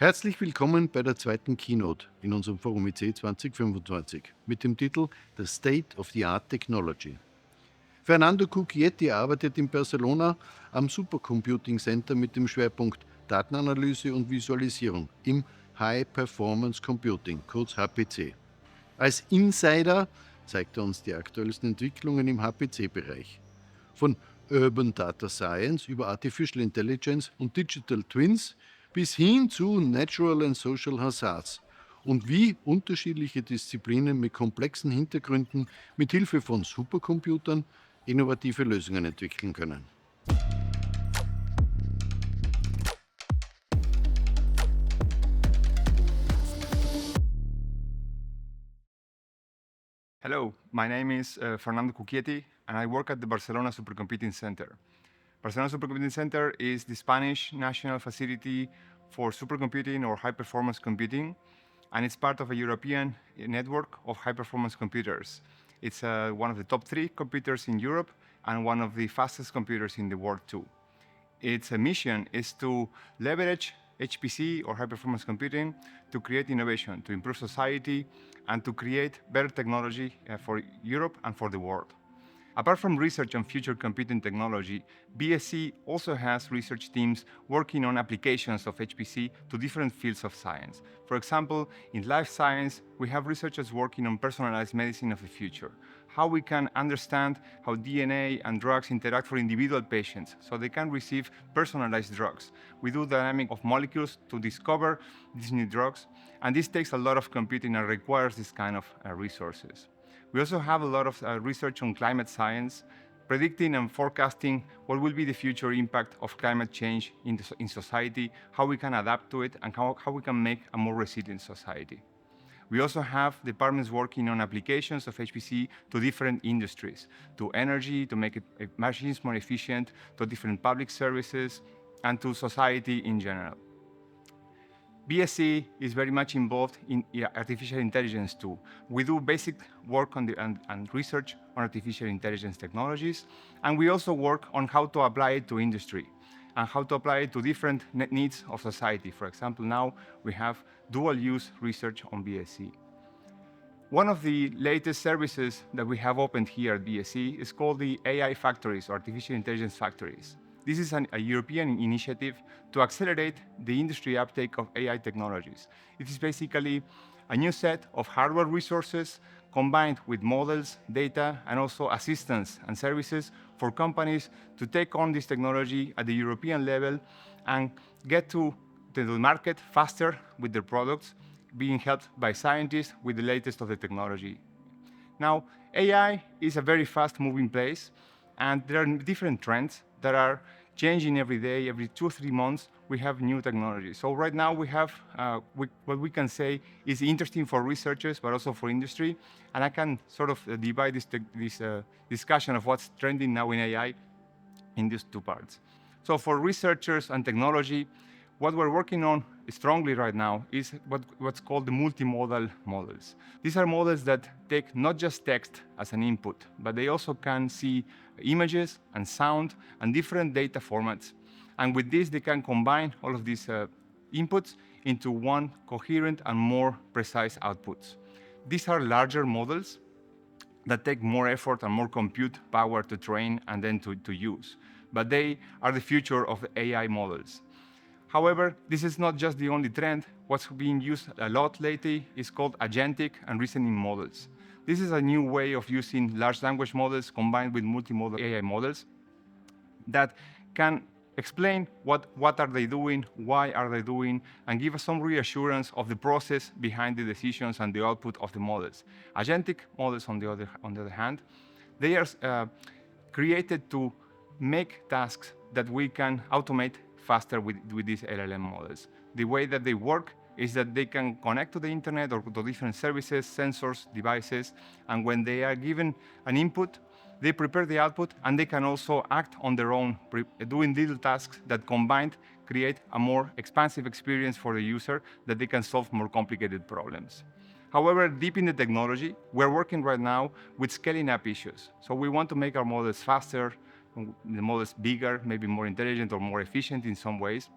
Herzlich willkommen bei der zweiten Keynote in unserem Forum IC 2025 mit dem Titel The State of the Art Technology. Fernando Cucchietti arbeitet in Barcelona am Supercomputing Center mit dem Schwerpunkt Datenanalyse und Visualisierung im High Performance Computing, kurz HPC. Als Insider zeigt er uns die aktuellsten Entwicklungen im HPC-Bereich. Von Urban Data Science über Artificial Intelligence und Digital Twins bis hin zu Natural and Social Hazards und wie unterschiedliche Disziplinen mit komplexen Hintergründen mit Hilfe von Supercomputern innovative Lösungen entwickeln können. Hello, my name is Fernando Cucchietti, and I work at the Barcelona Supercomputing Center. Barcelona Supercomputing Center is the Spanish national facility for supercomputing or high-performance computing, and it's part of a European network of high-performance computers. It's one of the top 3 computers in Europe and one of the fastest computers in the world too. Its mission is to leverage HPC or high-performance computing to create innovation, to improve society, and to create better technology for Europe and for the world. Apart from research on future computing technology, BSc also has research teams working on applications of HPC to different fields of science. For example, in life science, we have researchers working on personalized medicine of the future, how we can understand how DNA and drugs interact for individual patients so they can receive personalized drugs. We do dynamic of molecules to discover these new drugs, and this takes a lot of computing and requires this kind of resources. We also have a lot of research on climate science, predicting and forecasting what will be the future impact of climate change in society, how we can adapt to it, and how we can make a more resilient society. We also have departments working on applications of HPC to different industries, to energy, to make machines more efficient, to different public services, and to society in general. BSc is very much involved in artificial intelligence too. We do basic work on and research on artificial intelligence technologies, and we also work on how to apply it to industry and how to apply it to different needs of society. For example, now we have dual-use research on BSc. One of the latest services that we have opened here at BSc is called the AI Factories, or Artificial Intelligence Factories. This is a European initiative to accelerate the industry uptake of AI technologies. It is basically a new set of hardware resources combined with models, data, and also assistance and services for companies to take on this technology at the European level and get to the market faster with their products, being helped by scientists with the latest of the technology. Now, AI is a very fast-moving place, and there are different trends that are changing every day. Every 2 or 3 months, we have new technology. So right now we have what we can say is interesting for researchers, but also for industry. And I can sort of divide this discussion of what's trending now in AI in these 2 parts. So for researchers and technology, what we're working on strongly right now is what's called the multimodal models. These are models that take not just text as an input, but they also can see images and sound and different data formats. And with this, they can combine all of these inputs into one coherent and more precise outputs. These are larger models that take more effort and more compute power to train and then to use. But they are the future of the AI models. However, this is not just the only trend. What's being used a lot lately is called agentic and reasoning models. This is a new way of using large language models combined with multimodal AI models that can explain what are they doing, why are they doing, and give us some reassurance of the process behind the decisions and the output of the models. Agentic models, on the other hand, they are created to make tasks that we can automate faster with these LLM models. The way that they work is that they can connect to the internet or to different services, sensors, devices, and when they are given an input, they prepare the output, and they can also act on their own, doing little tasks that combined create a more expansive experience for the user that they can solve more complicated problems. However, deep in the technology, we're working right now with scaling up issues. So we want to make our models faster, the models bigger, maybe more intelligent or more efficient in some ways.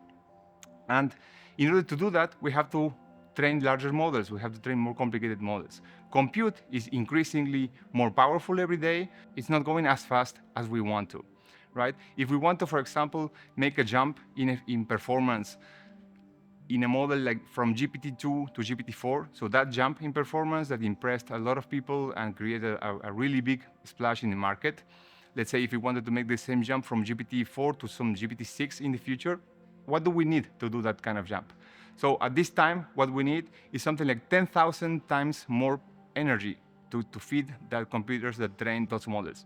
And in order to do that, we have to train larger models. We have to train more complicated models. Compute is increasingly more powerful every day. It's not going as fast as we want to, right? If we want to, for example, make a jump in performance in a model like from GPT-2 to GPT-4, so that jump in performance that impressed a lot of people and created a really big splash in the market. Let's say if we wanted to make the same jump from GPT-4 to some GPT-6 in the future, what do we need to do that kind of jump? So at this time, what we need is something like 10,000 times more energy to feed the computers that train those models.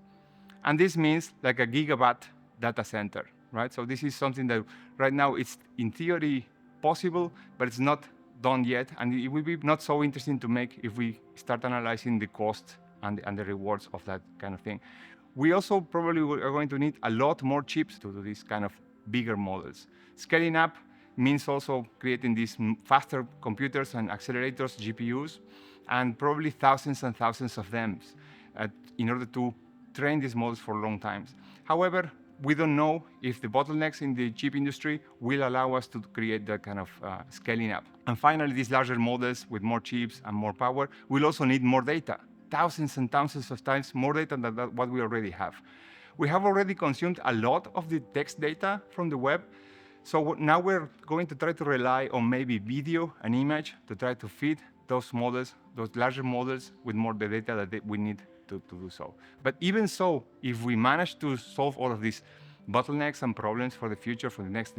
And this means like a gigawatt data center, right? So this is something that right now it's in theory possible, but it's not done yet. And it will be not so interesting to make if we start analyzing the cost and the rewards of that kind of thing. We also probably are going to need a lot more chips to do these kind of bigger models. Scaling up means also creating these faster computers and accelerators, GPUs, and probably thousands and thousands of them in order to train these models for long times. However, we don't know if the bottlenecks in the chip industry will allow us to create that kind of scaling up. And finally, these larger models with more chips and more power will also need more data, thousands and thousands of times more data than what we already have. We have already consumed a lot of the text data from the web. So now we're going to try to rely on maybe video and image to try to feed those models, those larger models, with more the data that we need to do so. But even so, if we manage to solve all of these bottlenecks and problems for the future, for the next,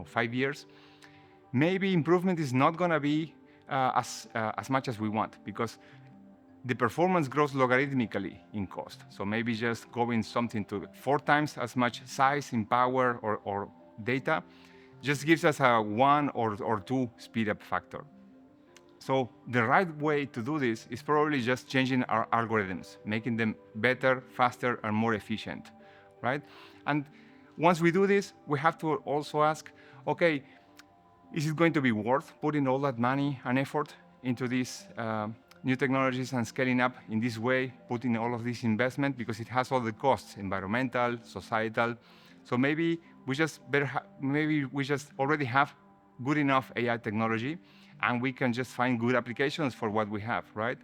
5 years, maybe improvement is not going to be as much as we want, because the performance grows logarithmically in cost. So maybe just going something to 4 times as much size in power or data just gives us a 1 or 2 speed up factor. So the right way to do this is probably just changing our algorithms, making them better, faster, and more efficient, right? And once we do this, we have to also ask, okay, is it going to be worth putting all that money and effort into these new technologies and scaling up in this way, putting all of this investment, because it has all the costs, environmental, societal. So maybe we just already have good enough AI technology, and we can just find good applications for what we have, right?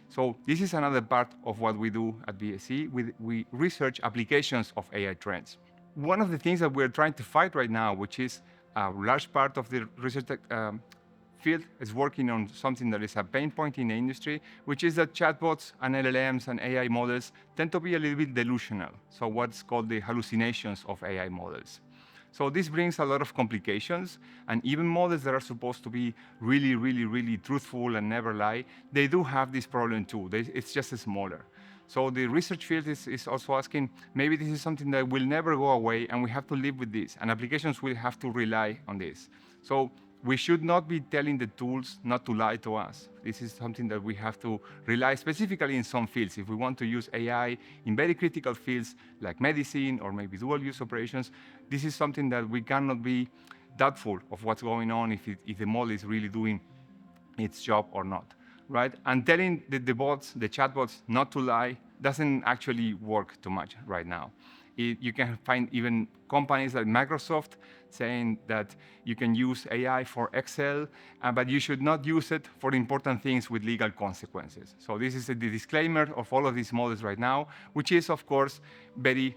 So this is another part of what we do at BSc. We research applications of AI trends. One of the things that we're trying to fight right now, which is a large part of the research field, is working on something that is a pain point in the industry, which is that chatbots and LLMs and AI models tend to be a little bit delusional. So what's called the hallucinations of AI models. So this brings a lot of complications, and even models that are supposed to be really, really, really truthful and never lie, they do have this problem too. It's just smaller. So the research field is also asking, maybe this is something that will never go away, and we have to live with this, and applications will have to rely on this. So we should not be telling the tools not to lie to us. This is something that we have to rely specifically in some fields. If we want to use AI in very critical fields like medicine or maybe dual-use operations, this is something that we cannot be doubtful of what's going on if the model is really doing its job or not, right? And telling the bots, the chatbots, not to lie doesn't actually work too much right now. You can find even companies like Microsoft saying that you can use AI for Excel, but you should not use it for important things with legal consequences. So this is the disclaimer of all of these models right now, which is, of course, very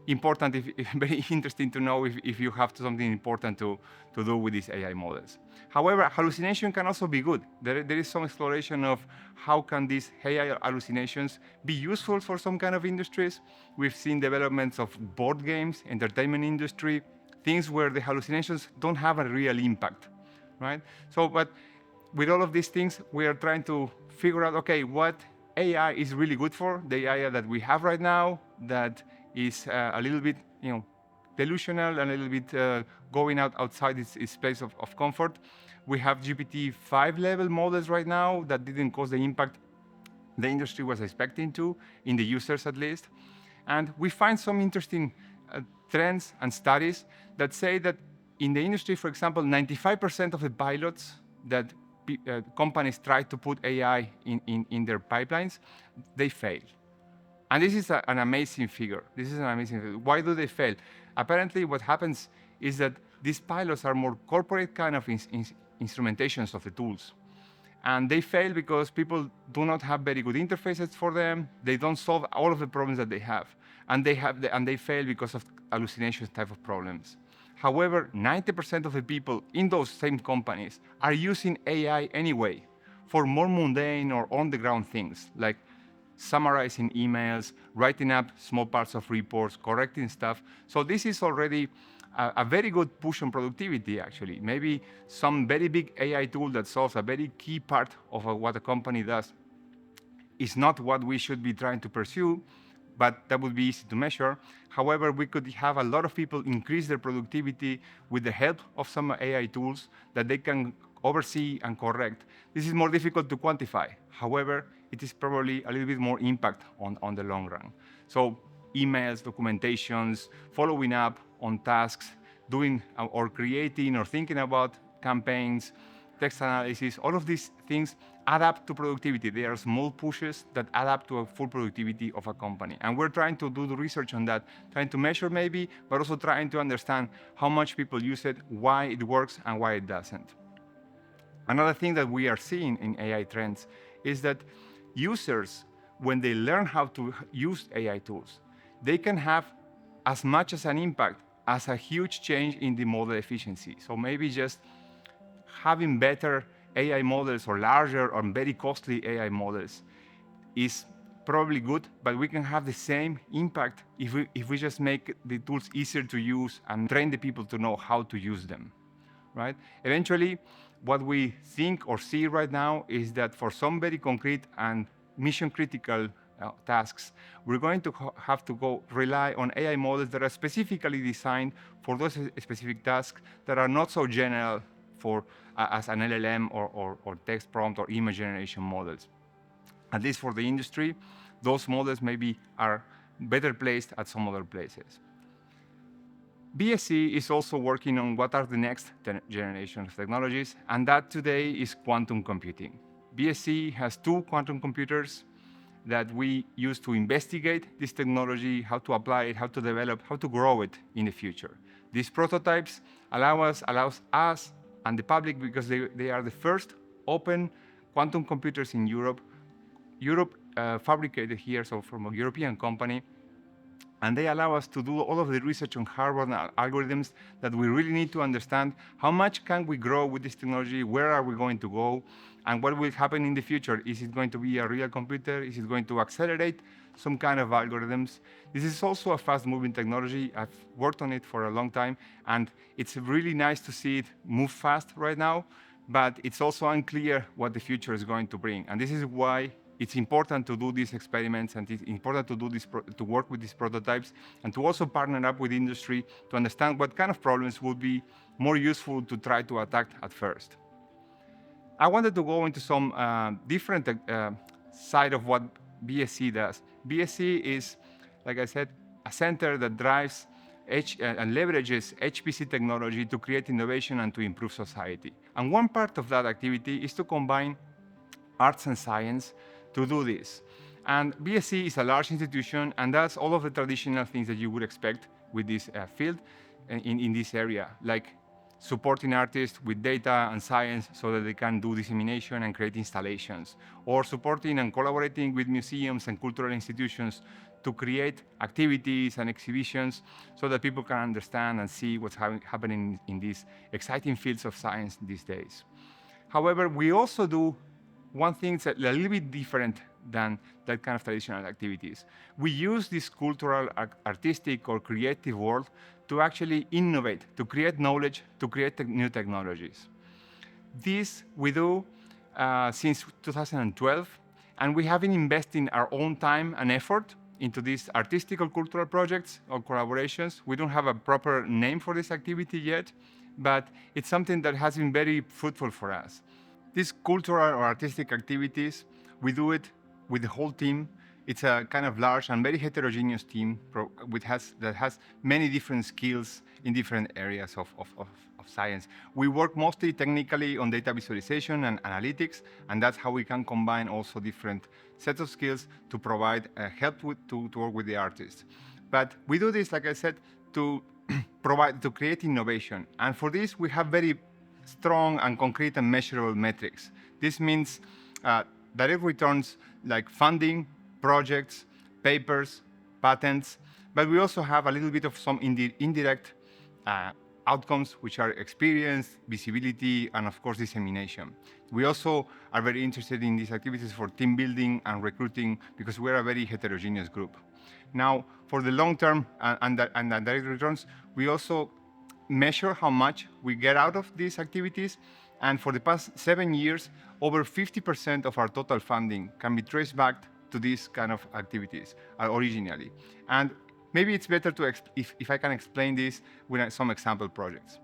important, very interesting to know if you have something important to do with these AI models. However, hallucination can also be good. There is some exploration of how can these AI hallucinations be useful for some kind of industries. We've seen developments of board games, entertainment industry, things where the hallucinations don't have a real impact, right? So, but with all of these things, we are trying to figure out, okay, what AI is really good for, the AI that we have right now, that is a little bit, delusional and a little bit going outside its place of comfort. We have GPT-5 level models right now that didn't cause the impact the industry was expecting to, in the users at least. And we find some interesting trends and studies that say that in the industry, for example, 95% of the pilots that companies try to put AI in their pipelines, they fail. And this is an amazing figure. This is an amazing figure. Why do they fail? Apparently, what happens is that these pilots are more corporate kind of instrumentations of the tools. And they fail because people do not have very good interfaces for them. They don't solve all of the problems that they have. And they fail because of hallucination type of problems. However, 90% of the people in those same companies are using AI anyway for more mundane or on-the-ground things, like summarizing emails, writing up small parts of reports, correcting stuff. So this is already a very good push on productivity, actually. Maybe some very big AI tool that solves a very key part of what a company does is not what we should be trying to pursue, but that would be easy to measure. However, we could have a lot of people increase their productivity with the help of some AI tools that they can oversee and correct. This is more difficult to quantify. However, it is probably a little bit more impact on the long run. So emails, documentations, following up on tasks, doing or creating or thinking about campaigns, text analysis, all of these things add up to productivity. They are small pushes that add up to a full productivity of a company. And we're trying to do the research on that, trying to measure maybe, but also trying to understand how much people use it, why it works, and why it doesn't. Another thing that we are seeing in AI trends is that users, when they learn how to use AI tools, they can have as much as an impact as a huge change in the model efficiency. So maybe just having better AI models or larger or very costly AI models is probably good, but we can have the same impact if we just make the tools easier to use and train the people to know how to use them, right? Eventually, what we think or see right now is that for some very concrete and mission-critical tasks, we're going to have to go rely on AI models that are specifically designed for those specific tasks that are not so general for as an LLM or text prompt or image generation models. At least for the industry, those models maybe are better placed at some other places. BSc is also working on what are the next generation of technologies, and that today is quantum computing. BSc has 2 quantum computers that we use to investigate this technology, how to apply it, how to develop, how to grow it in the future. These prototypes allows us and the public, because they are the first open quantum computers in Europe. Europe fabricated here, so from a European company, and they allow us to do all of the research on hardware and algorithms that we really need to understand how much can we grow with this technology, where are we going to go, and what will happen in the future. Is it going to be a real computer? Is it going to accelerate some kind of algorithms? This is also a fast-moving technology. I've worked on it for a long time, and it's really nice to see it move fast right now, but it's also unclear what the future is going to bring. And this is why it's important to do these experiments, and it's important to do this to work with these prototypes, and to also partner up with industry to understand what kind of problems would be more useful to try to attack at first. I wanted to go into some different side of what BSc does. BSc is, like I said, a center that drives and leverages HPC technology to create innovation and to improve society. And one part of that activity is to combine arts and science to do this. And BSc is a large institution and does all of the traditional things that you would expect with this field in this area, like supporting artists with data and science so that they can do dissemination and create installations, or supporting and collaborating with museums and cultural institutions to create activities and exhibitions so that people can understand and see what's happening in these exciting fields of science these days. However, we also do one thing that's a little bit different than that kind of traditional activities. We use this cultural, artistic, or creative world to actually innovate, to create knowledge, to create new technologies. This we do since 2012, and we have been investing our own time and effort into these artistic or cultural projects or collaborations. We don't have a proper name for this activity yet, but it's something that has been very fruitful for us. These cultural or artistic activities, we do it with the whole team. It's a kind of large and very heterogeneous team that has many different skills in different areas of science. We work mostly technically on data visualization and analytics, and that's how we can combine also different sets of skills to provide help to work with the artists. But we do this, like I said, to to create innovation. And for this, we have very strong and concrete and measurable metrics. This means direct returns like funding, projects, papers, patents, but we also have a little bit of some indirect outcomes, which are experience, visibility, and of course, dissemination. We also are very interested in these activities for team building and recruiting because we're a very heterogeneous group. Now, for the long term and direct returns, we also measure how much we get out of these activities. And for the past 7 years, over 50% of our total funding can be traced back to these kind of activities originally. And maybe it's better to, if I can explain this with some example projects.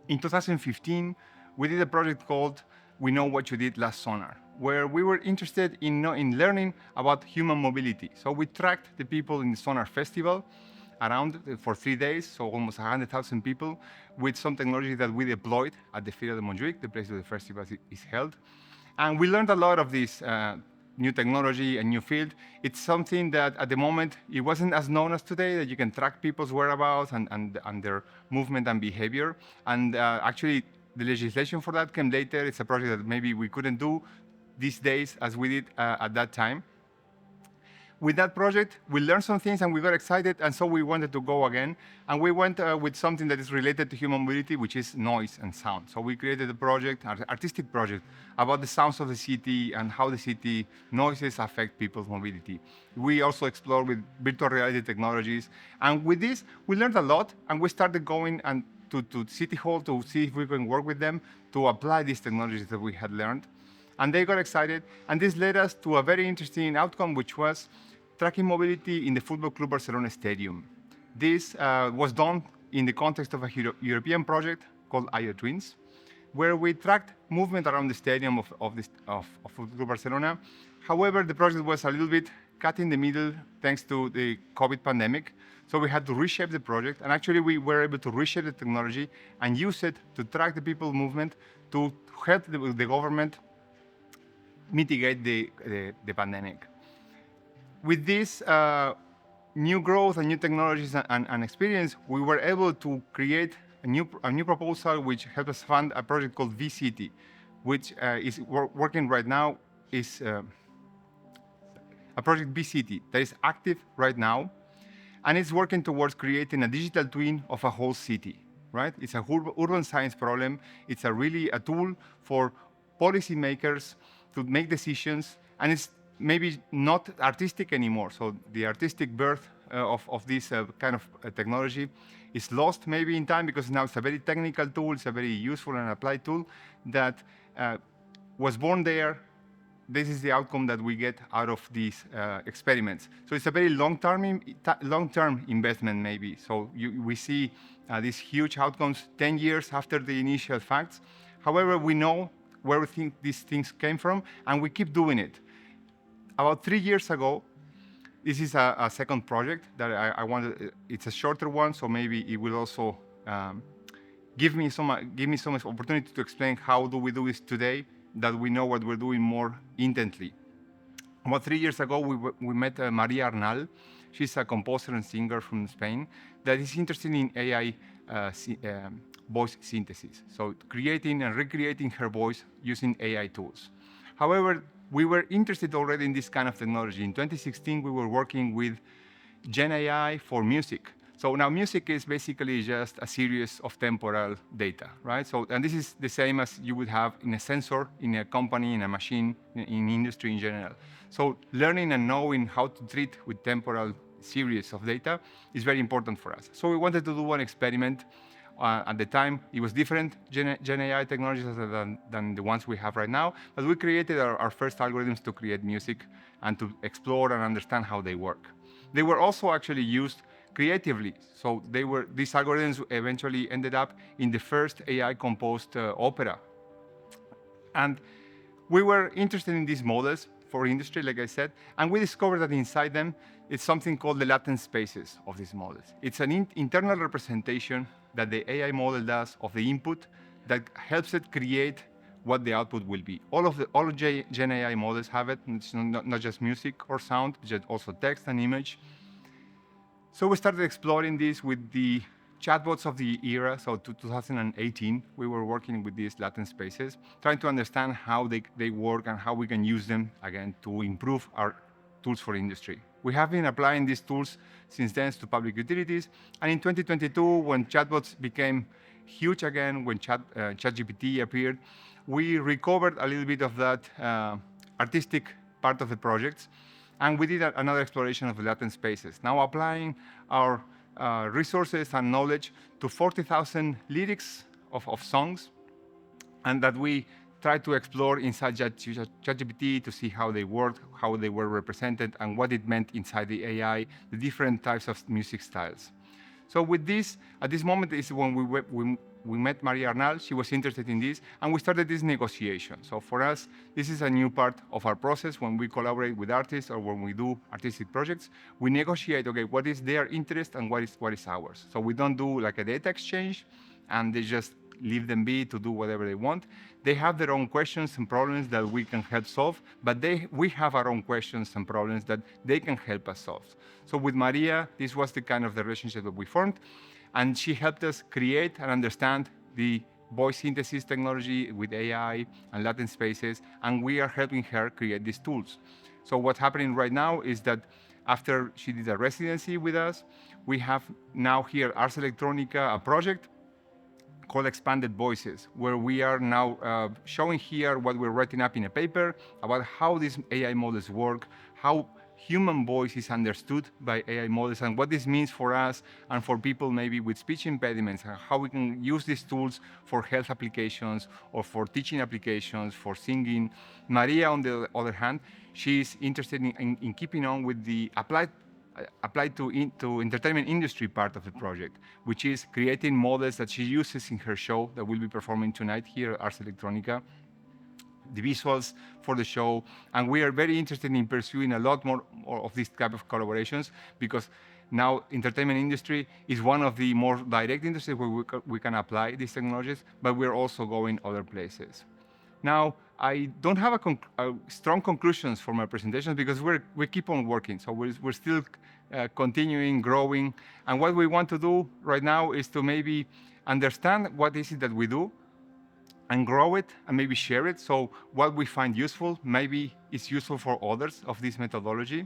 In 2015, we did a project called We Know What You Did Last Sonar, where we were interested in learning about human mobility. So we tracked the people in the Sonar Festival around for 3 days, so almost 100,000 people, with some technology that we deployed at the Feira de Montjuïc, the place where the festival is held. And we learned a lot of this new technology and new field. It's something that at the moment, it wasn't as known as today, that you can track people's whereabouts and their movement and behavior. And actually, the legislation for that came later. It's a project that maybe we couldn't do these days as we did at that time. With that project, we learned some things and we got excited, and so we wanted to go again. And we went with something that is related to human mobility, which is noise and sound. So we created a project, an artistic project, about the sounds of the city and how the city noises affect people's mobility. We also explored with virtual reality technologies. And with this, we learned a lot, and we started going to City Hall to see if we can work with them to apply these technologies that we had learned. And they got excited, and this led us to a very interesting outcome, which was tracking mobility in the Football Club Barcelona Stadium. This was done in the context of a European project called IO Twins, where we tracked movement around the stadium of Football Club Barcelona. However, the project was a little bit cut in the middle thanks to the COVID pandemic. So we had to reshape the project, and actually we were able to reshape the technology and use it to track the people movement to help the government mitigate the pandemic. With this new growth and new technologies and experience, we were able to create a new proposal which helped us fund a project called V-City, which is working right now, is a project V-City that is active right now, and it's working towards creating a digital twin of a whole city, right? It's a urban science problem. It's really a tool for policymakers to make decisions, and it's maybe not artistic anymore. So the artistic birth of this kind of technology is lost maybe in time, because now it's a very technical tool, it's a very useful and applied tool that was born there. This is the outcome that we get out of these experiments. So it's a very long-term investment maybe. So we see these huge outcomes 10 years after the initial facts. However, we know where we think these things came from, and we keep doing it. About 3 years ago, this is a second project that I wanted. It's a shorter one, so maybe it will also give me some opportunity to explain how do we do this today, that we know what we're doing more intently. About 3 years ago, we met Maria Arnal. She's a composer and singer from Spain that is interested in AI voice synthesis, so creating and recreating her voice using AI tools. However, we were interested already in this kind of technology. In 2016, we were working with Gen AI for music. So now music is basically just a series of temporal data, right? So, and this is the same as you would have in a sensor, in a company, in a machine, in industry in general. So learning and knowing how to treat with temporal series of data is very important for us. So we wanted to do one experiment. At the time, it was different Gen AI technologies than the ones we have right now, but we created our first algorithms to create music and to explore and understand how they work. They were also actually used creatively. So these algorithms eventually ended up in the first AI-composed opera. And we were interested in these models for industry, like I said, and we discovered that inside them, it's something called the latent spaces of these models. It's an internal representation that the AI model does of the input that helps it create what the output will be. All of Gen AI models have it. It's not just music or sound, it's also text and image. So we started exploring this with the chatbots of the era, so to 2018, we were working with these latent spaces, trying to understand how they work and how we can use them, again, to improve our tools for industry. We have been applying these tools since then to public utilities, and in 2022, when chatbots became huge again, when ChatGPT appeared, we recovered a little bit of that artistic part of the projects, and we did another exploration of the latent spaces, now applying our resources and knowledge to 40,000 lyrics of songs, and that we tried to explore inside ChatGPT to see how they worked, how they were represented, and what it meant inside the AI, the different types of music styles. So with this, at this moment is when we met Maria Arnal. She was interested in this, and we started this negotiation. So for us, this is a new part of our process. When we collaborate with artists or when we do artistic projects, we negotiate, okay, what is their interest and what is ours. So we don't do like a data exchange, and they just leave them be to do whatever they want. They have their own questions and problems that we can help solve, but we have our own questions and problems that they can help us solve. So with Maria, this was the kind of the relationship that we formed, and she helped us create and understand the voice synthesis technology with AI and latent spaces, and we are helping her create these tools. So what's happening right now is that after she did a residency with us, we have now here Ars Electronica, a project called Expanded Voices, where we are now showing here what we're writing up in a paper about how these AI models work, how human voice is understood by AI models, and what this means for us and for people maybe with speech impediments, and how we can use these tools for health applications or for teaching applications, for singing. Maria, on the other hand, she's interested in keeping on with the applied to entertainment industry part of the project, which is creating models that she uses in her show that we'll be performing tonight here at Ars Electronica, the visuals for the show, and we are very interested in pursuing a lot more of these type of collaborations, because now entertainment industry is one of the more direct industries where we can apply these technologies, but we're also going other places. Now, I don't have strong conclusions for my presentations because we keep on working. So we're still continuing, growing. And what we want to do right now is to maybe understand what is it that we do and grow it and maybe share it. So what we find useful, maybe is useful for others of this methodology.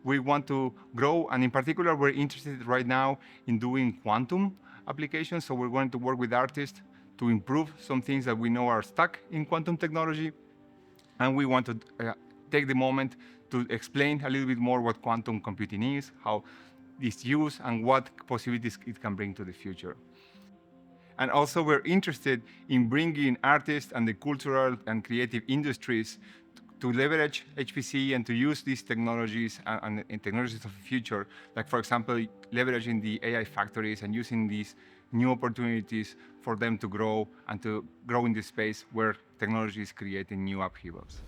We want to grow, and in particular, we're interested right now in doing quantum applications. So we're going to work with artists to improve some things that we know are stuck in quantum technology. And we want to take the moment to explain a little bit more what quantum computing is, how it's used, and what possibilities it can bring to the future. And also, we're interested in bringing artists and the cultural and creative industries to leverage HPC and to use these technologies and technologies of the future, like, for example, leveraging the AI factories and using these new opportunities for them to grow and to grow in this space where technology is creating new upheavals.